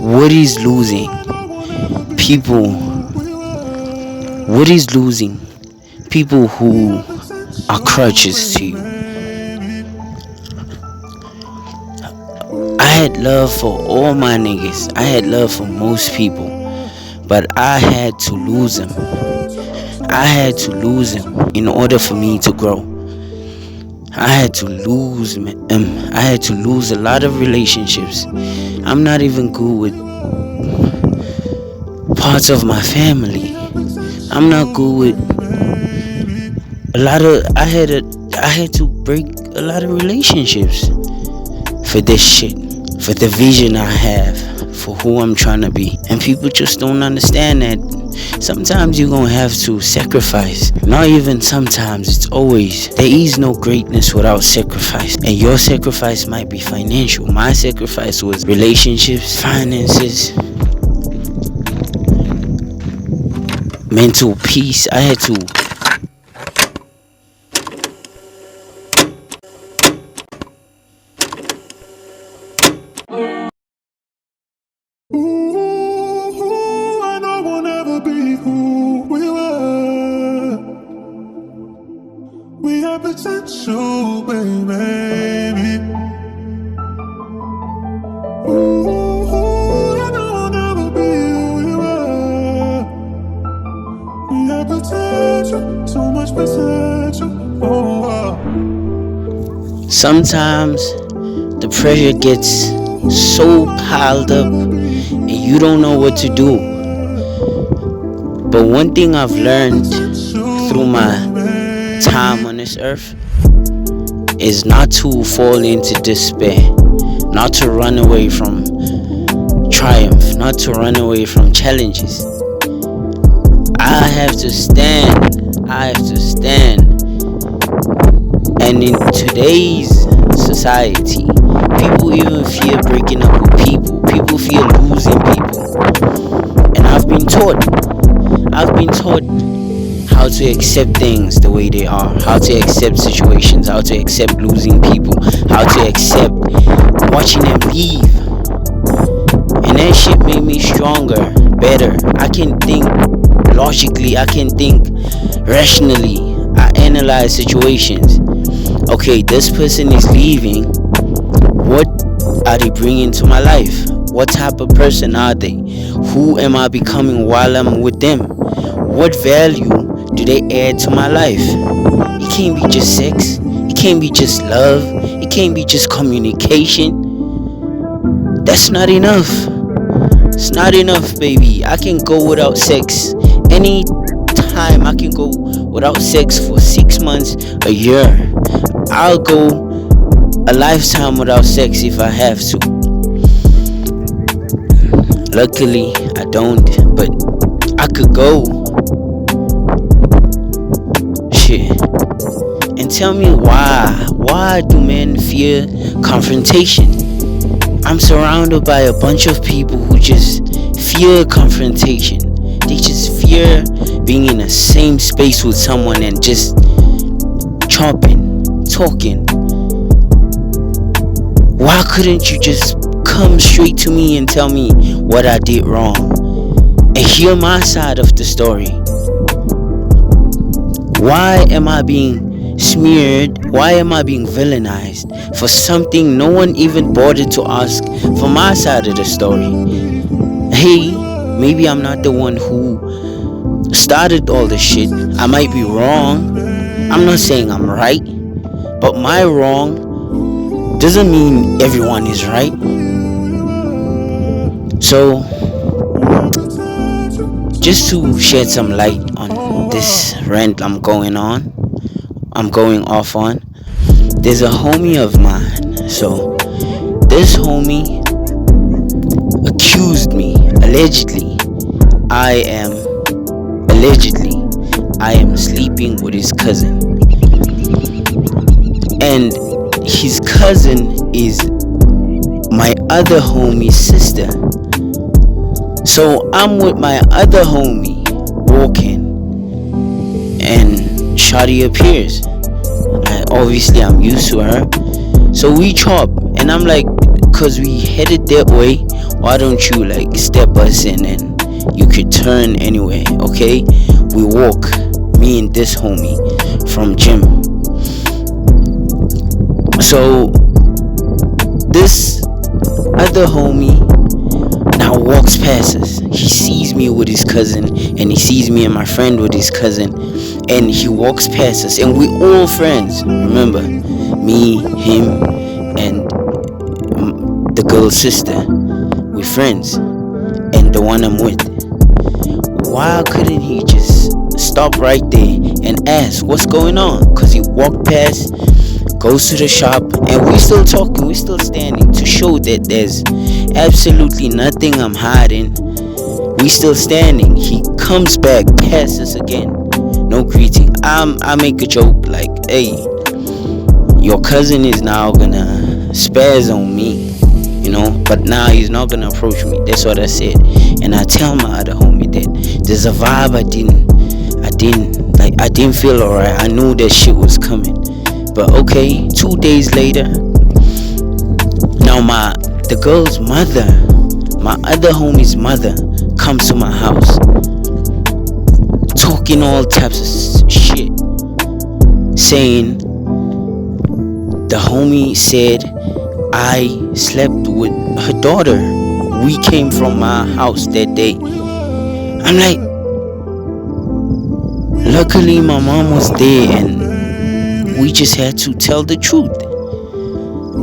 What is losing? People, what is losing? People who are crutches to you. I had love for all my niggas. I had love for most people. But I had to lose them. I had to lose them in order for me to grow. I had to lose I had to lose a lot of relationships. I'm not even good with parts of my family. I'm not good with a lot of I had to break a lot of relationships for this shit, for the vision I have, for who I'm trying to be. And people just don't understand that sometimes you're gonna have to sacrifice. Not even sometimes, it's always. There is no greatness without sacrifice. And your sacrifice might be financial. My sacrifice was relationships, finances, mental peace. I had to And I will never be who we were. We have potential, baby. And I will never be who we were. We have potential, so much potential. sometimes the pressure gets so piled up and you don't know what to do. But one thing I've learned through my time on this earth is not to fall into despair, not to run away from triumph, not to run away from challenges. I have to stand. And in today's society, people even fear breaking up with people. People fear losing people. And I've been taught how to accept things the way they are, how to accept situations, how to accept losing people, how to accept watching them leave. And that shit made me stronger, better. I can think logically, I can think rationally. I analyze situations. Okay, this person is leaving. What are they bringing to my life? What type of person are they? Who am I becoming while I'm with them? What value do they add to my life? It can't be just sex. It can't be just love. It can't be just communication. That's not enough. It's not enough, baby. I can go without sex any time. I can go without sex for 6 months, a year. I'll go a lifetime without sex if I have to. Luckily, I don't, but I could go. Shit. And tell me why. Why do men fear confrontation? I'm surrounded by a bunch of people who just fear confrontation. They just fear being in the same space with someone and just talking. Why couldn't you just come straight to me and tell me what I did wrong and hear my side of the story? Why am I being smeared? Why am I being villainized for something no one even bothered to ask for my side of the story? Hey, maybe I'm not the one who started all this shit. I might be wrong. I'm not saying I'm right, but my wrong doesn't mean everyone is right. So, just to shed some light on this rant I'm going off on, there's a homie of mine. So, this homie accused me, allegedly, I am sleeping with his cousin. And his cousin is my other homie's sister. So I'm with my other homie walking, and Shawty appears. Obviously I'm used to her, so we chop, and I'm like, because we headed that way, why don't you like step us in and you could turn anyway, okay? We walk, me and this homie from gym. So this other homie now walks past us. He sees me with his cousin, and he sees me and my friend with his cousin, and he walks past us, and we all friends. Remember, me, him, and the girl's sister. We friends, and the one I'm with. Why couldn't he just stop right there and ask what's going on? Cause he walked past, goes to the shop, and we still talking, we still standing to show that there's absolutely nothing I'm hiding. We still standing. He comes back past us again, no greeting. I make a joke like, hey, your cousin is now gonna spaz on me, but now he's not gonna approach me. That's what I said. And I tell my other homie that there's a vibe I didn't feel alright. I knew that shit was coming. But okay, 2 days later, now the girl's mother, my other homie's mother, comes to my house, talking all types of shit, saying the homie said I slept with her daughter. We came from my house that day. I'm like, luckily my mom was there and we just had to tell the truth.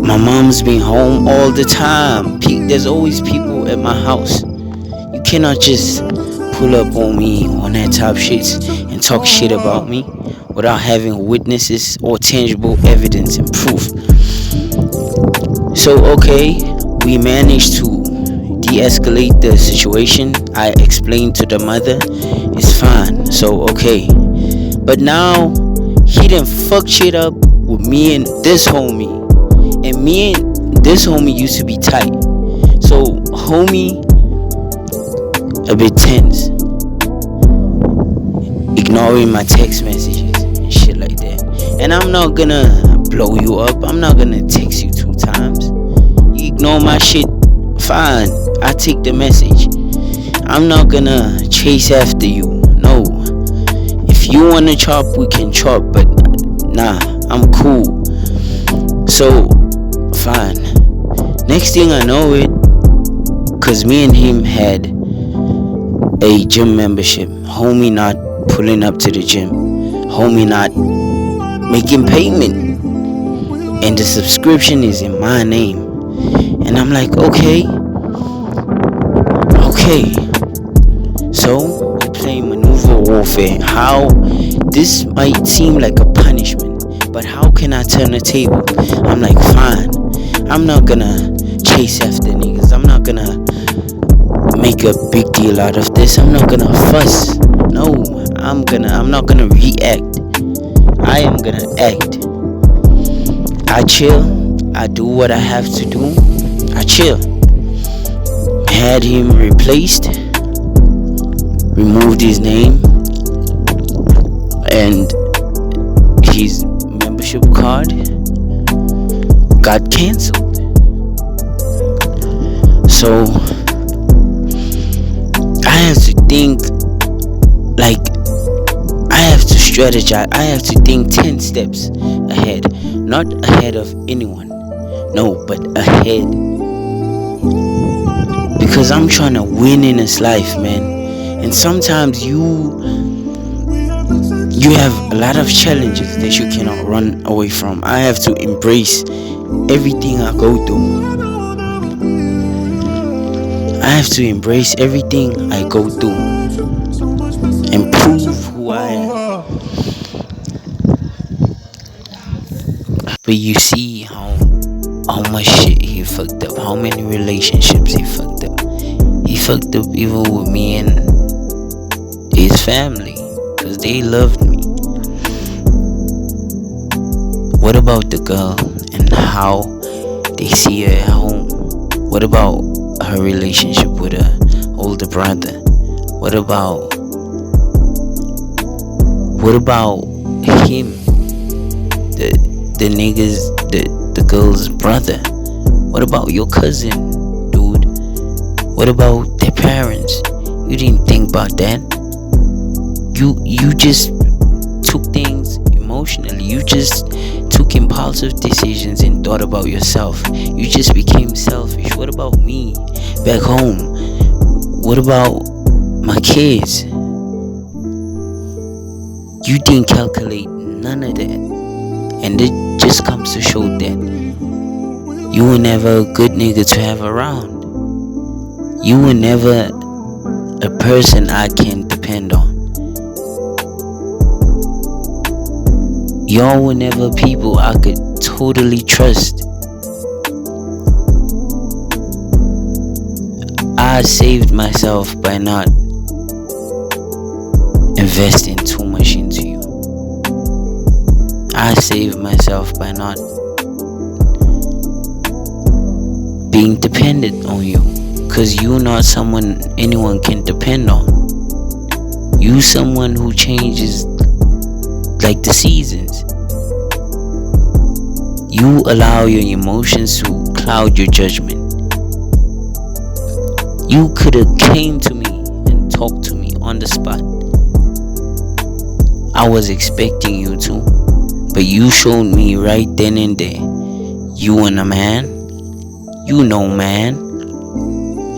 My mom's been home all the time. There's always people at my house. You cannot just pull up on me on that top shit and talk shit about me without having witnesses or tangible evidence and proof. So okay, we managed to de-escalate the situation. I explained to the mother, it's fine. So okay, but now he done fuck shit up with me and this homie. And me and this homie used to be tight. So homie a bit tense, ignoring my text messages and shit like that. And I'm not gonna blow you up. I'm not gonna text you 2 times. You ignore my shit, fine, I take the message. I'm not gonna chase after you. No. If you wanna chop, we can chop, but nah, I'm cool. So fine. Next thing I know it, cause me and him had a gym membership. Homie not pulling up to the gym. Homie not making payment. And the subscription is in my name. And I'm like, okay. So we play maneuver warfare. How this might seem like a punishment, but how can I turn the table? I'm like, fine. I'm not gonna chase after niggas. I'm not gonna make a big deal out of this. I'm not gonna fuss. No, I'm not gonna react. I am gonna act. I chill. I do what I have to do. I chill. Had him replaced, removed his name and his membership card got cancelled. So I have to think, like, I have to strategize. I have to think 10 steps ahead. Not ahead of anyone, no, but ahead. Because I'm trying to win in this life, man. And sometimes you have a lot of challenges that you cannot run away from. I have to embrace everything I go through. I have to embrace everything I go through and prove who I am. But you see how much shit he fucked up, how many relationships he fucked up. He fucked up even with me and his family, because they loved me. What about the girl and how they see her at home? What about her relationship with her older brother? What about him, the niggas, the girl's brother? What about your cousin, dude? What about their parents? You didn't think about that. You just took things emotionally. You just took impulsive decisions and thought about yourself. You just became selfish. What about me back home? What about my kids? You didn't calculate none of that. And it just comes to show that you were never a good nigga to have around. You were never a person I can depend on. Y'all were never people I could totally trust. I saved myself by not investing too much into you. I saved myself by not being dependent on you. Cause you're not someone anyone can depend on. You someone who changes like the seasons. You allow your emotions to cloud your judgment. You could have came to me and talked to me on the spot. I was expecting you to, but you showed me right then and there. You ain't a man. You know man.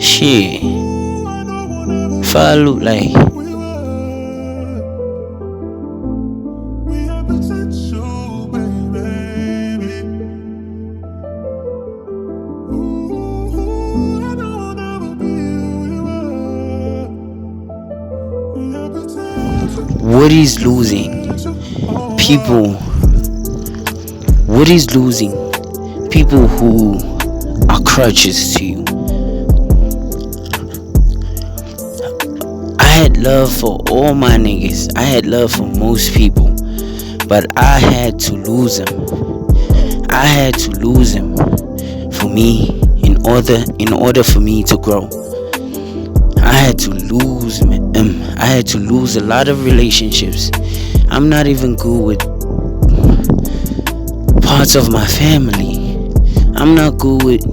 Shit. If I look like what is losing people? What is losing people who are crutches to you? I had love for all my niggas. I had love for most people, but I had to lose them. I had to lose them for me in order for me to grow. I had to lose them. I had to lose a lot of relationships. I'm not even good with parts of my family. I'm not good with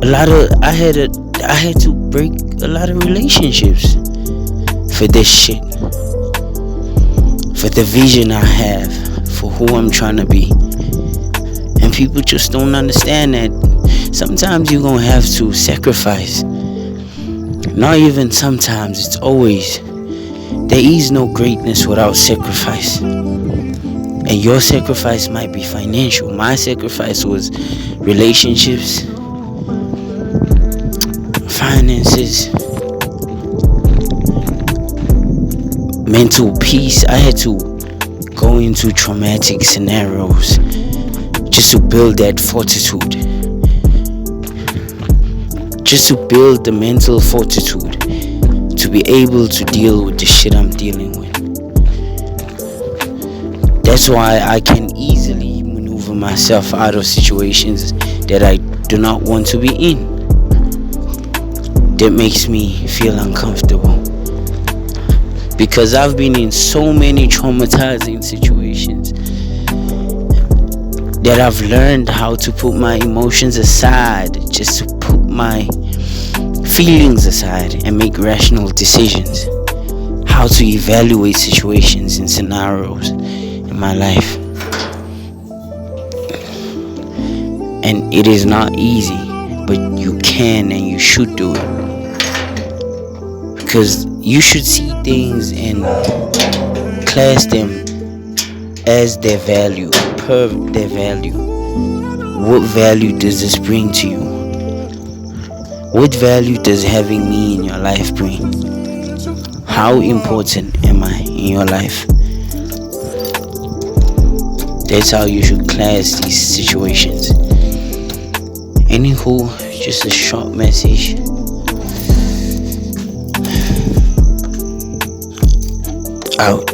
a lot of. I had to break a lot of relationships for this shit. For the vision I have, for who I'm trying to be. And people just don't understand that sometimes you're gonna have to sacrifice. Not even sometimes, it's always. There is no greatness without sacrifice. And your sacrifice might be financial. My sacrifice was relationships, finances, mental peace. I had to go into traumatic scenarios just to build that fortitude. Just to build the mental fortitude to be able to deal with the shit I'm dealing with. That's why I can easily maneuver myself out of situations that I do not want to be in. That makes me feel uncomfortable. Because I've been in so many traumatizing situations that I've learned how to put my emotions aside, just to put my feelings aside and make rational decisions. How to evaluate situations and scenarios in my life. And it is not easy, but you can and you should do it. Because you should see things and class them as their value, per their value. What value does this bring to you? What value does having me in your life bring? How important am I in your life? That's how you should class these situations. Anywho, just a short message. Out.